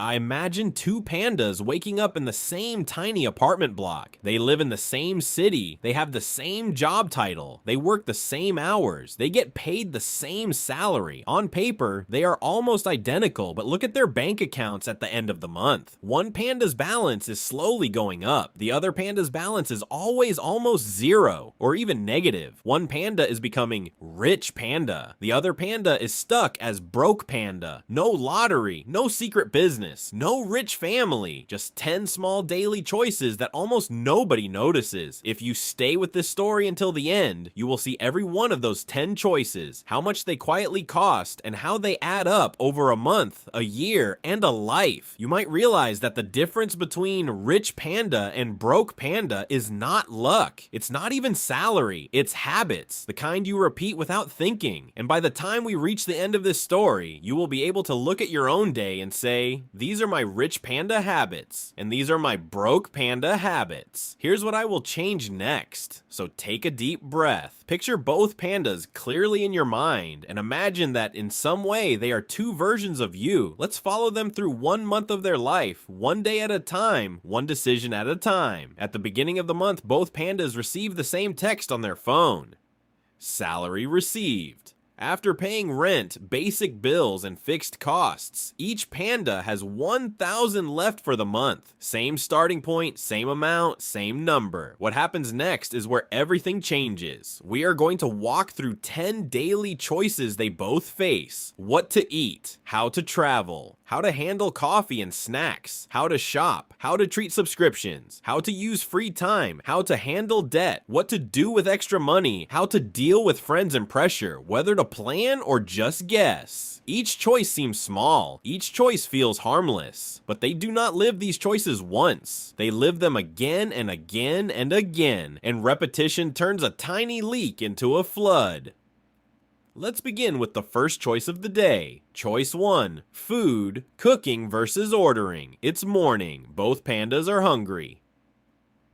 I imagine two pandas waking up in the same tiny apartment block. They live in the same city. They have the same job title. They work the same hours. They get paid the same salary. On paper, they are almost identical, but look at their bank accounts at the end of the month. One panda's balance is slowly going up. The other panda's balance is always almost zero or even negative. One panda is becoming Rich Panda. The other panda is stuck as Broke Panda. No lottery, no secret business. No rich family, just 10 small daily choices that almost nobody notices. If you stay with this story until the end, you will see every one of those 10 choices, how much they quietly cost, and how they add up over a month, a year, and a life. You might realize that the difference between Rich Panda and Broke Panda is not luck. It's not even salary. It's habits, the kind you repeat without thinking. And by the time we reach the end of this story, you will be able to look at your own day and say, these are my Rich Panda habits, and these are my Broke Panda habits. Here's what I will change next. So take a deep breath. Picture both pandas clearly in your mind, and imagine that in some way they are two versions of you. Let's follow them through 1 month of their life, one day at a time, one decision at a time. At the beginning of the month, both pandas receive the same text on their phone. Salary received. After paying rent, basic bills, and fixed costs, each panda has 1,000 left for the month. Same starting point, same amount, same number. What happens next is where everything changes. We are going to walk through 10 daily choices they both face. What to eat, how to travel, how to handle coffee and snacks, how to shop, how to treat subscriptions, how to use free time, how to handle debt, what to do with extra money, how to deal with friends and pressure, whether to plan or just guess. Each choice seems small, each choice feels harmless, but they do not live these choices once. They live them again and again and again, and repetition turns a tiny leak into a flood. Let's begin with the first choice of the day. Choice 1, food, cooking versus ordering. It's morning, both pandas are hungry.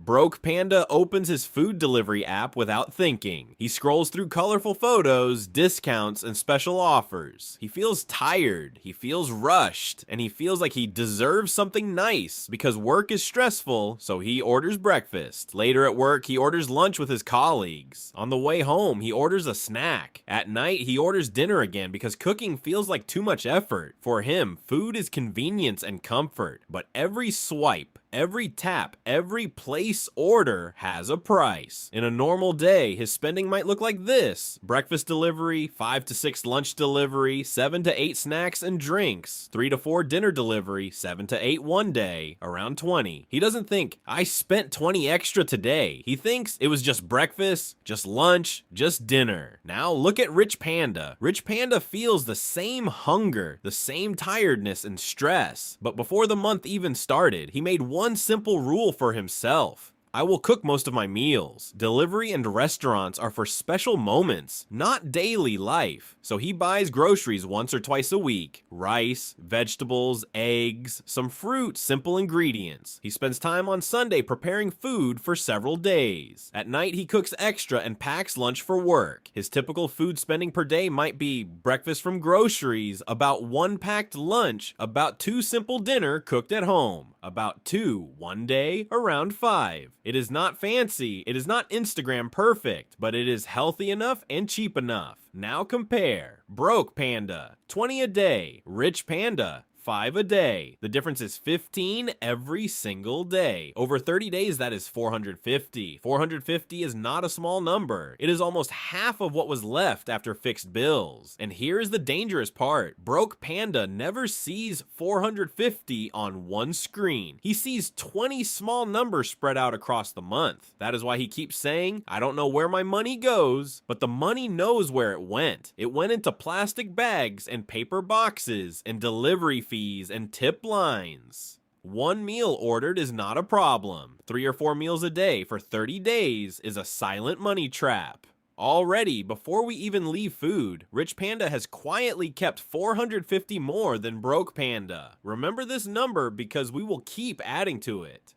Broke Panda opens his food delivery app without thinking. He scrolls through colorful photos, discounts, and special offers. He feels tired, he feels rushed, and he feels like he deserves something nice because work is stressful, so he orders breakfast. Later at work, he orders lunch with his colleagues. On the way home, he orders a snack. At night, he orders dinner again because cooking feels like too much effort. For him, food is convenience and comfort, but every swipe, every tap, every place order has a price. In a normal day, his spending might look like this: breakfast delivery, 5 to 6 lunch delivery, 7 to 8 snacks and drinks, 3 to 4 dinner delivery, 7 to 8 one day, around 20. He doesn't think, I spent 20 extra today. He thinks it was just breakfast, just lunch, just dinner. Now look at Rich Panda. Rich Panda feels the same hunger, the same tiredness and stress. But before the month even started, he made one simple rule for himself. I will cook most of my meals. Delivery and restaurants are for special moments, not daily life. So he buys groceries once or twice a week. Rice, vegetables, eggs, some fruit, simple ingredients. He spends time on Sunday preparing food for several days. At night, he cooks extra and packs lunch for work. His typical food spending per day might be breakfast from groceries, about 1 packed lunch, about 2 simple dinner cooked at home, about 2 one day, around 5. It is not fancy, it is not Instagram perfect, but it is healthy enough and cheap enough. Now compare. Broke Panda, 20 a day. Rich Panda, 5 a day. The difference is 15 every single day. Over 30 days, that is 450. 450 is not a small number. It is almost half of what was left after fixed bills. And here is the dangerous part. Broke Panda never sees 450 on one screen. He sees 20 small numbers spread out across the month. That is why he keeps saying, I don't know where my money goes, but the money knows where it went. It went into plastic bags and paper boxes and delivery fees and tip lines. One meal ordered is not a problem. 3 or 4 meals a day for 30 days is a silent money trap. Already, before we even leave food, Rich Panda has quietly kept 450 more than Broke Panda. Remember this number because we will keep adding to it.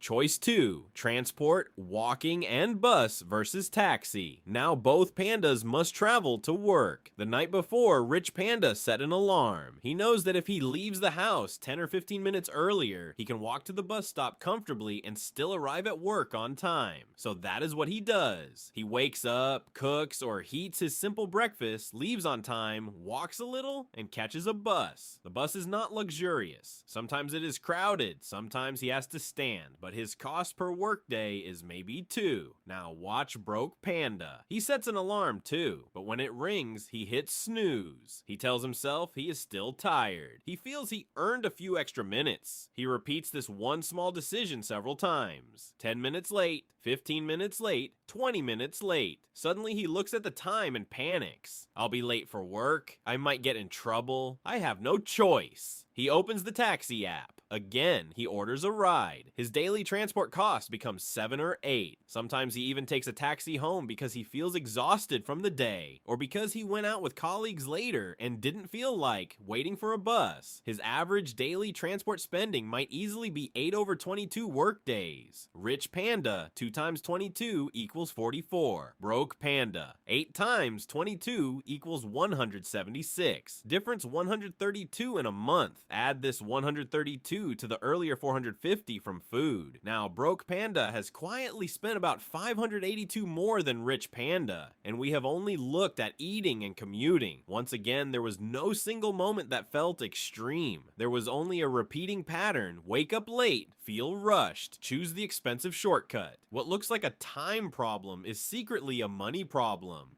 Choice 2. Transport, walking, and bus versus taxi. Now both pandas must travel to work. The night before, Rich Panda set an alarm. He knows that if he leaves the house 10 or 15 minutes earlier, he can walk to the bus stop comfortably and still arrive at work on time. So that is what he does. He wakes up, cooks, or heats his simple breakfast, leaves on time, walks a little, and catches a bus. The bus is not luxurious. Sometimes it is crowded, sometimes he has to stand, but his cost per workday is maybe 2. Now watch Broke Panda. He sets an alarm too, but when it rings, he hits snooze. He tells himself he is still tired. He feels he earned a few extra minutes. He repeats this one small decision several times. 10 minutes late, 15 minutes late, 20 minutes late. Suddenly he looks at the time and panics. I'll be late for work. I might get in trouble. I have no choice. He opens the taxi app. Again, he orders a ride. His daily transport cost becomes 7 or 8. Sometimes he even takes a taxi home because he feels exhausted from the day, or because he went out with colleagues later and didn't feel like waiting for a bus. His average daily transport spending might easily be 8 over 22 work days. Rich Panda, 2 times 22 equals 44. Broke Panda, 8 times 22 equals 176. Difference 132 in a month. Add this 132 to the earlier 450 from food. Now, Broke Panda has quietly spent about 582 more than Rich Panda, and we have only looked at eating and commuting. Once again, there was no single moment that felt extreme. There was only a repeating pattern: wake up late, feel rushed, choose the expensive shortcut. What looks like a time problem is secretly a money problem.